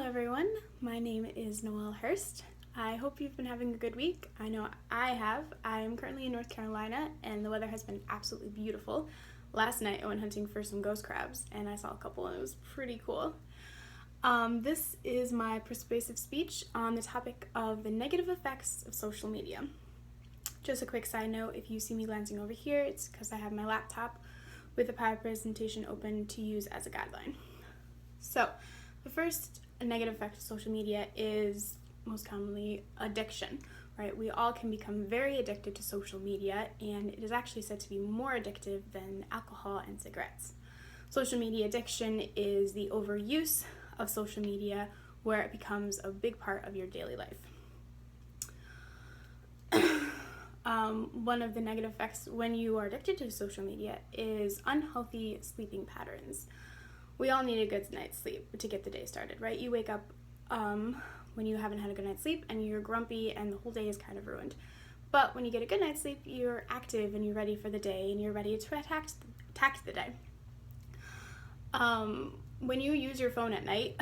everyone, my name is Noelle Hurst. I hope you've been having a good week. I know I have. I'm currently in North Carolina and the weather has been absolutely beautiful. Last night I went hunting for some ghost crabs and I saw a couple and it was pretty cool. This is my persuasive speech on the topic of the negative effects of social media. Just a quick side note, if you see me glancing over here, it's because I have my laptop with the PowerPoint presentation open to use as a guideline. So, the first negative effect of social media is most commonly addiction, right? We all can become very addicted to social media, and it is actually said to be more addictive than alcohol and cigarettes. Social media addiction is the overuse of social media where it becomes a big part of your daily life. One of the negative effects when you are addicted to social media is unhealthy sleeping patterns. We all need a good night's sleep to get the day started, right? You wake up when you haven't had a good night's sleep and you're grumpy and the whole day is kind of ruined. But when you get a good night's sleep, you're active and you're ready for the day and you're ready to attack the day. When you use your phone at night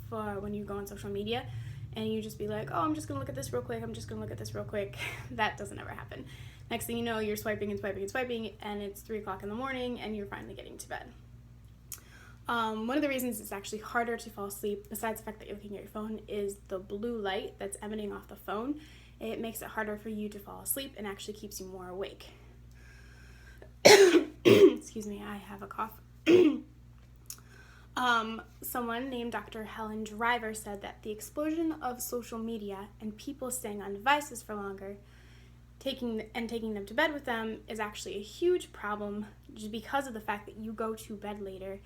for when you go on social media and you just be like, oh, I'm just going to look at this real quick, that doesn't ever happen. Next thing you know, you're swiping and it's 3 o'clock in the morning and you're finally getting to bed. One of the reasons it's actually harder to fall asleep, besides the fact that you're looking at your phone, is the blue light that's emanating off the phone. It makes it harder for you to fall asleep and actually keeps you more awake. Excuse me, I have a cough. Someone named Dr. Helen Driver said that the explosion of social media and people staying on devices for longer, taking them to bed with them, is actually a huge problem just because of the fact that you go to bed later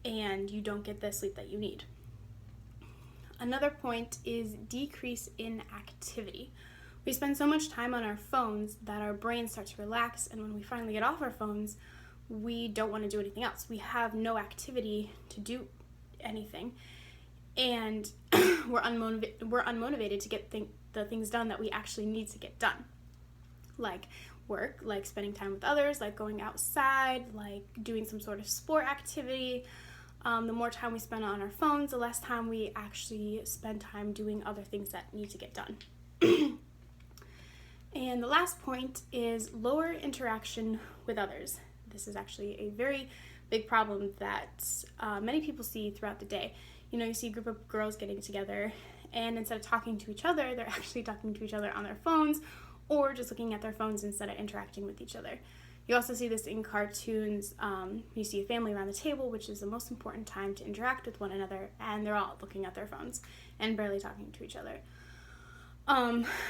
and you don't get the sleep that you need. Another point is decrease in activity. We spend so much time on our phones that our brains start to relax, and when we finally get off our phones, we don't want to do anything else. We have no activity to do anything, and we're unmotivated to get the things done that we actually need to get done, like work, like spending time with others, like going outside, like doing some sort of sport activity. The more time we spend on our phones, the less time we actually spend time doing other things that need to get done. And the last point is lower interaction with others. This is actually a very big problem that many people see throughout the day. You know, you see a group of girls getting together, and instead of talking to each other, they're actually talking to each other on their phones or just looking at their phones instead of interacting with each other. You also see this in cartoons. You see a family around the table, which is the most important time to interact with one another, and they're all looking at their phones and barely talking to each other.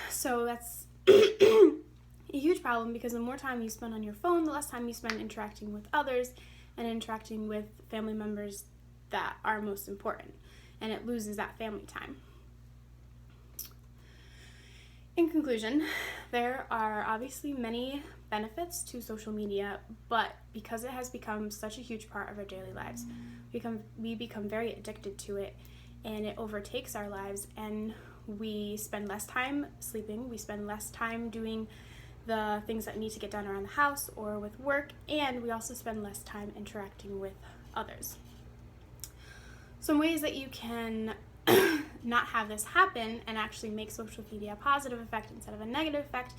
So that's a huge problem, because the more time you spend on your phone, the less time you spend interacting with others and interacting with family members that are most important, and it loses that family time. In conclusion, there are obviously many benefits to social media, but because it has become such a huge part of our daily lives, we become very addicted to it, and it overtakes our lives, and we spend less time sleeping, we spend less time doing the things that need to get done around the house or with work, and we also spend less time interacting with others. Some ways that you can not have this happen and actually make social media a positive effect instead of a negative effect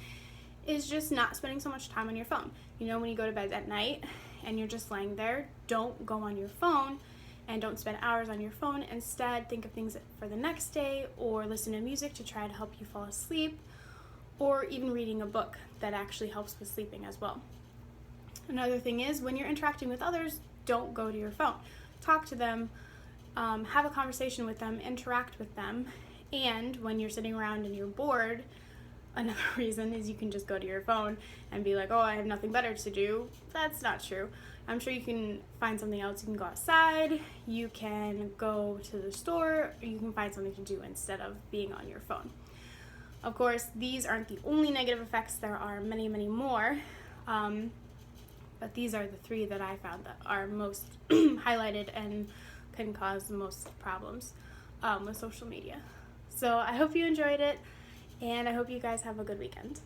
is just not spending so much time on your phone. You know, when you go to bed at night and you're just laying there, don't go on your phone and don't spend hours on your phone. Instead, think of things for the next day, or listen to music to try to help you fall asleep, or even reading a book that actually helps with sleeping as well. Another thing is, when you're interacting with others, don't go to your phone. Talk to them, have a conversation with them, interact with them, and when you're sitting around and you're bored, another reason is you can just go to your phone and be like, oh, I have nothing better to do. That's not true. I'm sure you can find something else. You can go outside, you can go to the store, or you can find something to do instead of being on your phone. Of course, these aren't the only negative effects. There are many, many more, but these are the 3 that I found that are most highlighted and can cause the most problems with social media. So I hope you enjoyed it, and I hope you guys have a good weekend.